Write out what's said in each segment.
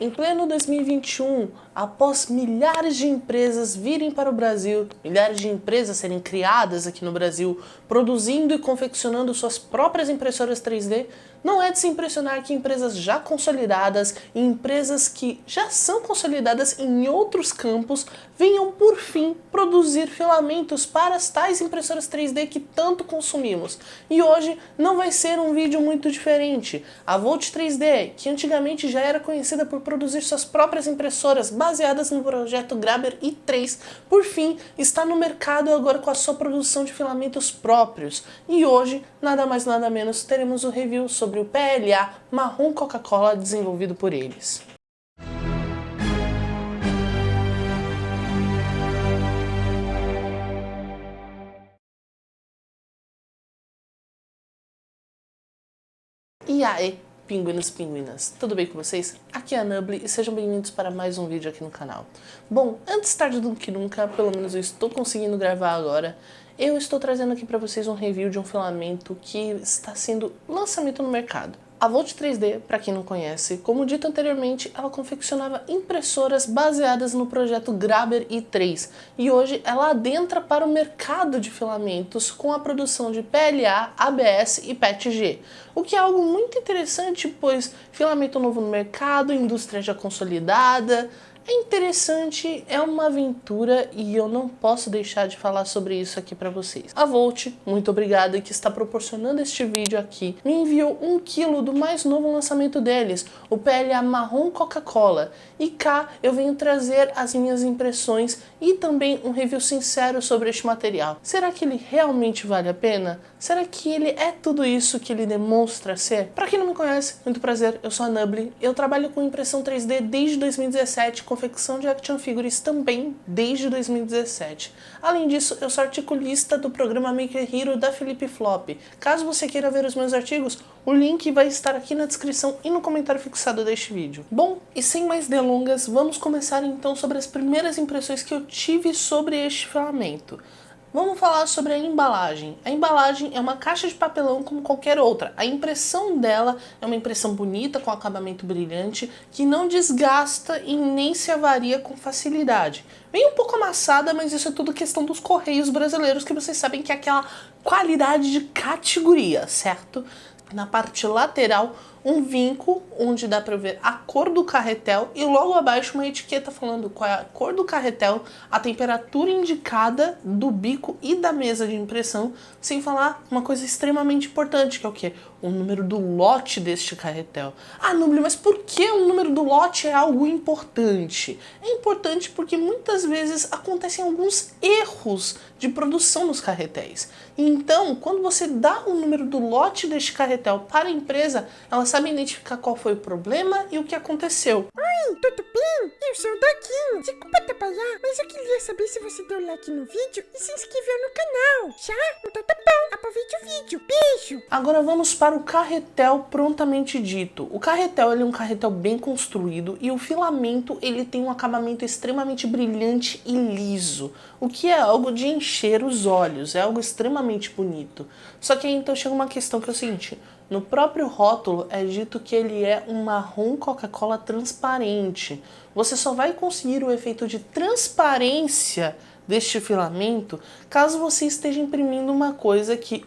Em pleno 2021, após milhares de empresas virem para o Brasil, milhares de empresas serem criadas aqui no Brasil, produzindo e confeccionando suas próprias impressoras 3D, não é de se impressionar que empresas já consolidadas e empresas que já são consolidadas em outros campos venham por fim produzir filamentos para as tais impressoras 3D que tanto consumimos. E hoje não vai ser um vídeo muito diferente. A Volt 3D, que antigamente já era conhecida por produzir suas próprias impressoras baseadas no projeto Grabber i3, por fim está no mercado agora com a sua produção de filamentos próprios. E hoje, nada mais nada menos, teremos um review sobre o PLA marrom Coca-Cola desenvolvido por eles. E aí, pinguinos e pinguinas, tudo bem com vocês? Aqui é a Nubly e sejam bem-vindos para mais um vídeo aqui no canal. Bom, antes tarde do que nunca, pelo menos eu estou conseguindo gravar agora, eu estou trazendo aqui para vocês um review de um filamento que está sendo lançamento no mercado. A Volt 3D, para quem não conhece, como dito anteriormente, ela confeccionava impressoras baseadas no projeto Grabber i3 e hoje ela adentra para o mercado de filamentos com a produção de PLA, ABS e PETG, o que é algo muito interessante, pois filamento novo no mercado, indústria já consolidada. É interessante, é uma aventura e eu não posso deixar de falar sobre isso aqui para vocês. A Volt, muito obrigada, que está proporcionando este vídeo aqui, me enviou 1 kg do mais novo lançamento deles, o PLA marrom Coca-Cola. E cá eu venho trazer as minhas impressões e também um review sincero sobre este material. Será que ele realmente vale a pena? Será que ele é tudo isso que ele demonstra ser? Para quem não me conhece, muito prazer, eu sou a Nubly, eu trabalho com impressão 3D desde 2017, confecção de action figures também desde 2017. Além disso, eu sou articulista do programa Maker Hero da Felipe Flop. Caso você queira ver os meus artigos, o link vai estar aqui na descrição e no comentário fixado deste vídeo. Bom, e sem mais delongas, vamos começar então sobre as primeiras impressões que eu tive sobre este filamento. Vamos falar sobre a embalagem. A embalagem é uma caixa de papelão como qualquer outra. A impressão dela é uma impressão bonita, com acabamento brilhante, que não desgasta e nem se avaria com facilidade. Vem um pouco amassada, mas isso é tudo questão dos Correios brasileiros, que vocês sabem que é aquela qualidade de categoria, certo? Na parte lateral, um vinco onde dá para ver a cor do carretel e logo abaixo uma etiqueta falando qual é a cor do carretel, a temperatura indicada do bico e da mesa de impressão, sem falar uma coisa extremamente importante, que é o quê? O número do lote deste carretel. Ah, Nubly, mas por que o número do lote é algo importante? É importante porque muitas vezes acontecem alguns erros de produção nos carretéis. Então, quando você dá o número do lote deste carretel para a empresa, ela sabe identificar qual foi o problema e o que aconteceu. Oi, tudo bem? Eu sou o Doguinho. Desculpa atrapalhar, mas eu queria saber se você deu like no vídeo e se inscreveu no canal. Já? Então tá bom. Aproveite o vídeo. Beijo! Agora vamos para o carretel prontamente dito. O carretel ele é um carretel bem construído e o filamento ele tem um acabamento extremamente brilhante e liso, o que é algo de encher os olhos, é algo extremamente bonito. Só que aí então chega uma questão que é o seguinte: no próprio rótulo é dito que ele é um marrom Coca-Cola transparente. Você só vai conseguir o efeito de transparência deste filamento caso você esteja imprimindo uma coisa que,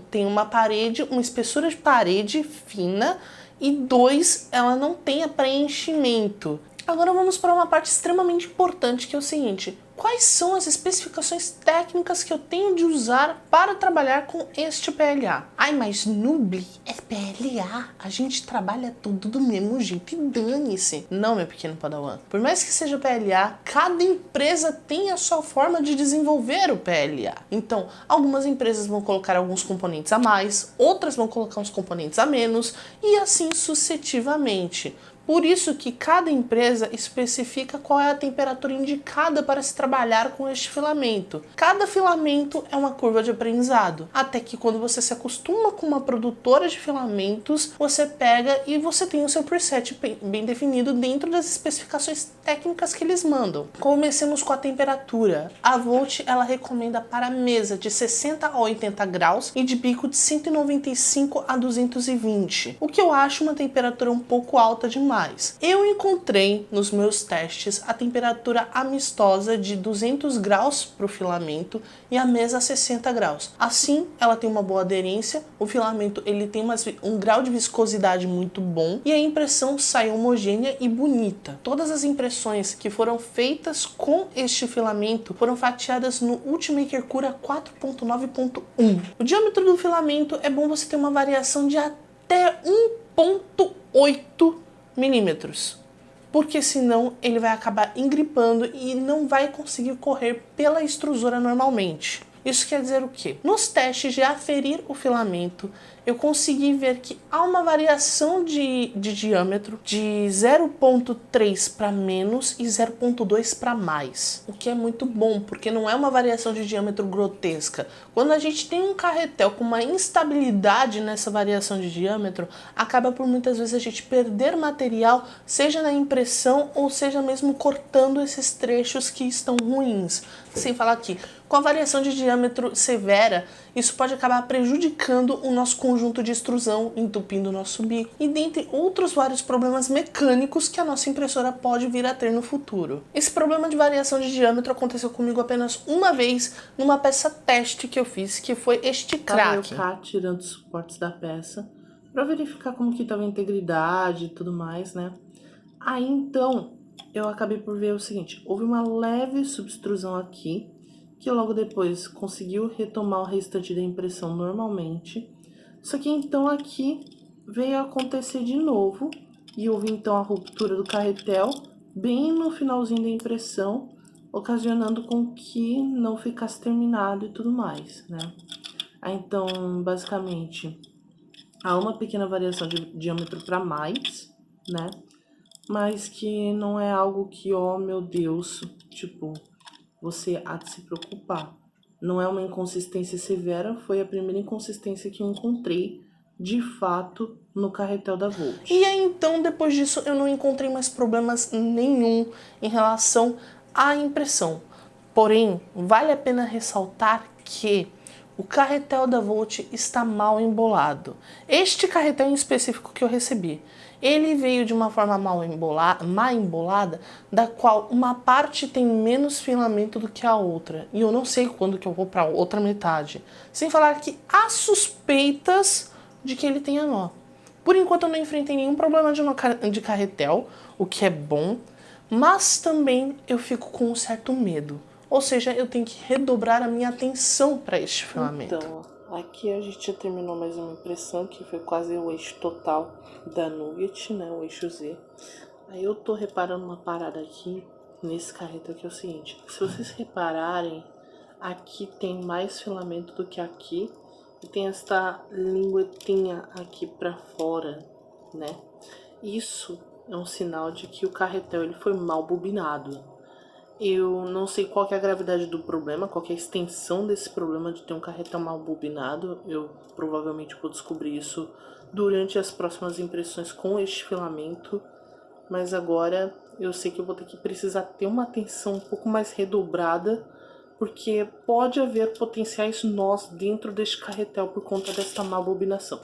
tem uma parede, uma espessura de parede fina e 2, ela não tenha preenchimento. Agora vamos para uma parte extremamente importante, que é o seguinte: quais são as especificações técnicas que eu tenho de usar para trabalhar com este PLA? Ai, mas Nubly, é PLA, a gente trabalha tudo do mesmo jeito e dane-se. Não, meu pequeno padawan. Por mais que seja PLA, cada empresa tem a sua forma de desenvolver o PLA. Então, algumas empresas vão colocar alguns componentes a mais, outras vão colocar uns componentes a menos e assim sucessivamente. Por isso que cada empresa especifica qual é a temperatura indicada para se trabalhar com este filamento. Cada filamento é uma curva de aprendizado, até que quando você se acostuma com uma produtora de filamentos, você pega e você tem o seu preset bem definido dentro das especificações técnicas que eles mandam. Comecemos com a temperatura. A Volt ela recomenda para mesa de 60 a 80 graus e de bico de 195 a 220, o que eu acho uma temperatura um pouco alta demais. mais. Eu encontrei nos meus testes a temperatura amistosa de 200 graus para o filamento e a mesa a 60 graus. Assim, ela tem uma boa aderência, o filamento ele tem um grau de viscosidade muito bom e a impressão sai homogênea e bonita. Todas as impressões que foram feitas com este filamento foram fatiadas no Ultimaker Cura 4.9.1. O diâmetro do filamento é bom você ter uma variação de até 1.8 milímetros, porque senão ele vai acabar engripando e não vai conseguir correr pela extrusora normalmente. Isso quer dizer o quê? Nos testes de aferir o filamento, eu consegui ver que há uma variação de diâmetro de 0.3 para menos e 0.2 para mais, o que é muito bom, porque não é uma variação de diâmetro grotesca. Quando a gente tem um carretel com uma instabilidade nessa variação de diâmetro, acaba por muitas vezes a gente perder material, seja na impressão ou seja mesmo cortando esses trechos que estão ruins. Sem falar que, com a variação de diâmetro severa, isso pode acabar prejudicando o nosso conjunto de extrusão, entupindo o nosso bico e dentre outros vários problemas mecânicos que a nossa impressora pode vir a ter no futuro. Esse problema de variação de diâmetro aconteceu comigo apenas uma vez numa peça teste que eu fiz, que foi este crack. Tava eu cá tirando os suportes da peça para verificar como que estava a integridade e tudo mais, né? Aí então eu acabei por ver o seguinte, houve uma leve subextrusão aqui, que logo depois conseguiu retomar o restante da impressão normalmente. Só que então aqui veio a acontecer de novo, e houve então a ruptura do carretel, bem no finalzinho da impressão, ocasionando com que não ficasse terminado e tudo mais, né? Aí, então, basicamente, há uma pequena variação de diâmetro para mais, né? Mas que não é algo que, oh meu Deus, tipo, você há de se preocupar. Não é uma inconsistência severa, foi a primeira inconsistência que eu encontrei, de fato, no carretel da Volt. E aí, então, depois disso, eu não encontrei mais problemas nenhum em relação à impressão. Porém, vale a pena ressaltar que o carretel da Volt está mal embolado. Este carretel em específico que eu recebi, ele veio de uma forma mal embolada, da qual uma parte tem menos filamento do que a outra. E eu não sei quando que eu vou para a outra metade. Sem falar que há suspeitas de que ele tenha nó. Por enquanto eu não enfrentei nenhum problema de carretel, o que é bom, mas também eu fico com um certo medo. Ou seja, eu tenho que redobrar a minha atenção para este filamento. Então, aqui a gente já terminou mais uma impressão, que foi quase o eixo total da Nugget, né, o eixo Z. Aí eu tô reparando uma parada aqui, nesse carretel, que é o seguinte. Se vocês repararem, aqui tem mais filamento do que aqui. E tem esta linguetinha aqui pra fora, né. Isso é um sinal de que o carretel ele foi mal bobinado. Eu não sei qual que é a gravidade do problema, qual que é a extensão desse problema de ter um carretel mal bobinado. Eu provavelmente vou descobrir isso durante as próximas impressões com este filamento. Mas agora eu sei que eu vou ter que precisar ter uma atenção um pouco mais redobrada, porque pode haver potenciais nós dentro deste carretel por conta desta má bobinação.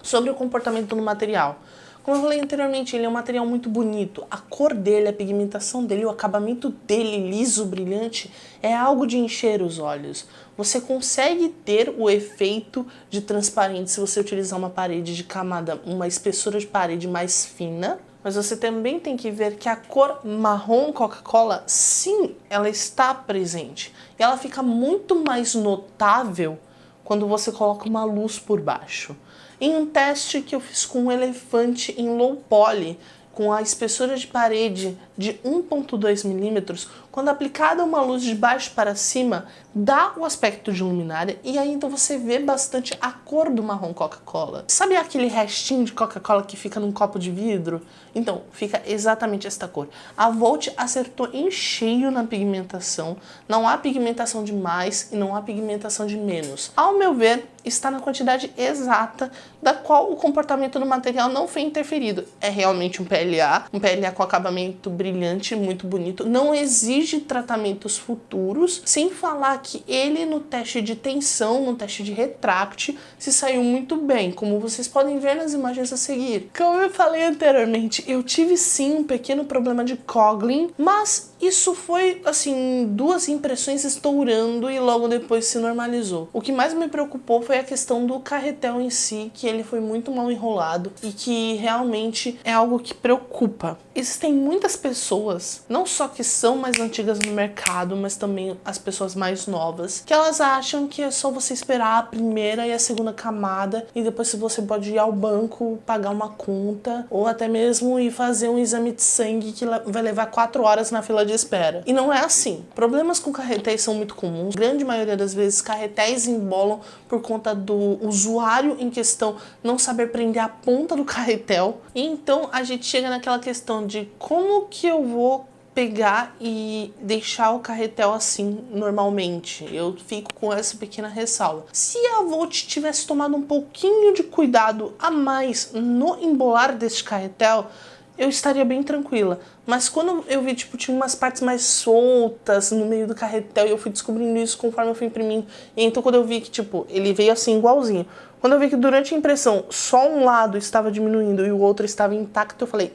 Sobre o comportamento do material. Como eu falei anteriormente, ele é um material muito bonito. A cor dele, a pigmentação dele, o acabamento dele liso, brilhante, é algo de encher os olhos. Você consegue ter o efeito de transparente se você utilizar uma parede de camada, uma espessura de parede mais fina. Mas você também tem que ver que a cor marrom Coca-Cola, sim, ela está presente. E ela fica muito mais notável quando você coloca uma luz por baixo. Em um teste que eu fiz com um elefante em low poly, com a espessura de parede de 1.2 milímetros, quando aplicada uma luz de baixo para cima, dá o aspecto de luminária e aí então você vê bastante a cor do marrom Coca-Cola. Sabe aquele restinho de Coca-Cola que fica num copo de vidro? Então, fica exatamente esta cor. A Volt acertou em cheio na pigmentação, não há pigmentação de mais e não há pigmentação de menos. Ao meu ver, está na quantidade exata da qual o comportamento do material não foi interferido. É realmente um PLA com acabamento brilhante, muito bonito, não exige tratamentos futuros, sem falar que ele no teste de tensão, no teste de retract, se saiu muito bem, como vocês podem ver nas imagens a seguir. Como eu falei anteriormente, eu tive sim um pequeno problema de coggling, mas isso foi, assim, 2 impressões estourando e logo depois se normalizou. O que mais me preocupou foi a questão do carretel em si, que ele foi muito mal enrolado e que realmente é algo que preocupa. Existem muitas pessoas, não só que são mais antigas no mercado, mas também as pessoas mais novas, que elas acham que é só você esperar a primeira e a segunda camada e depois você pode ir ao banco, pagar uma conta ou até mesmo ir fazer um exame de sangue que vai levar 4 horas na fila de espera. E não é assim. Problemas com carretéis são muito comuns. A grande maioria das vezes carretéis embolam por conta do usuário em questão não saber prender a ponta do carretel. E então a gente chega naquela questão de como que eu vou pegar e deixar o carretel assim normalmente. Eu fico com essa pequena ressalva. Se a Volt tivesse tomado um pouquinho de cuidado a mais no embolar deste carretel, eu estaria bem tranquila. Mas quando eu vi, tipo, tinha umas partes mais soltas no meio do carretel e eu fui descobrindo isso conforme eu fui imprimindo. E então quando eu vi que, tipo, ele veio assim igualzinho. Quando eu vi que durante a impressão só um lado estava diminuindo e o outro estava intacto, eu falei,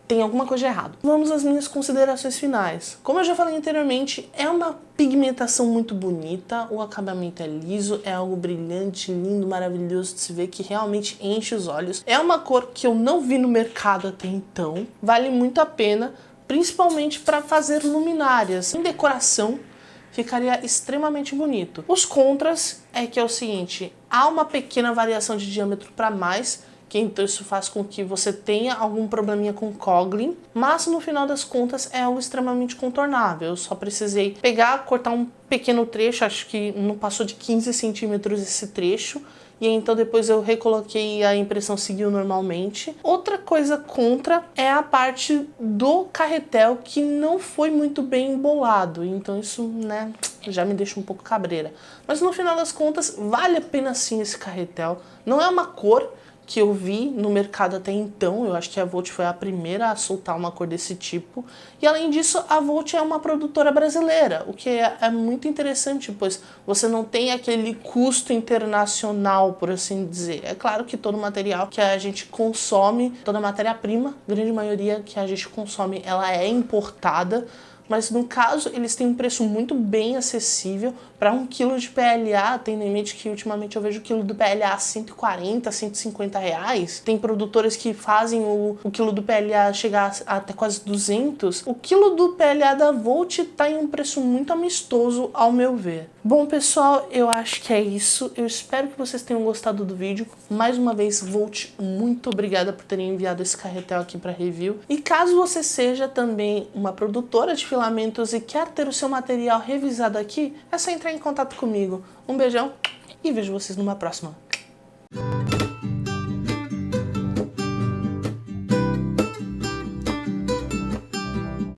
tem alguma coisa de errado. Vamos às minhas considerações finais. Como eu já falei anteriormente, é uma pigmentação muito bonita, o acabamento é liso, é algo brilhante, lindo, maravilhoso de se ver, que realmente enche os olhos. É uma cor que eu não vi no mercado até então, vale muito a pena, principalmente para fazer luminárias. Em decoração, ficaria extremamente bonito. Os contras é que é o seguinte, há uma pequena variação de diâmetro para mais, que então isso faz com que você tenha algum probleminha com coggling, mas no final das contas é algo extremamente contornável. Eu só precisei pegar, cortar um pequeno trecho, acho que não passou de 15 centímetros esse trecho, e então depois eu recoloquei e a impressão seguiu normalmente. Outra coisa contra é a parte do carretel que não foi muito bem embolado, então isso, né, já me deixa um pouco cabreira. Mas no final das contas vale a pena sim esse carretel, não é uma cor que eu vi no mercado até então. Eu acho que a Volt foi a primeira a soltar uma cor desse tipo. E além disso, a Volt é uma produtora brasileira, o que é muito interessante, pois você não tem aquele custo internacional, por assim dizer. É claro que todo material que a gente consome, toda matéria-prima, grande maioria que a gente consome, ela é importada, mas no caso eles têm um preço muito bem acessível para 1 kg de PLA, tendo em mente que ultimamente eu vejo o quilo do PLA a 140, 150 reais. Tem produtores que fazem o quilo do PLA chegar até quase 200. O quilo do PLA da Volt está em um preço muito amistoso, ao meu ver. Bom, pessoal, eu acho que é isso. Eu espero que vocês tenham gostado do vídeo. Mais uma vez, Volt, muito obrigada por terem enviado esse carretel aqui para review. E caso você seja também uma produtora de filamentos e quer ter o seu material revisado aqui, é só entrar em contato comigo. Um beijão e vejo vocês numa próxima.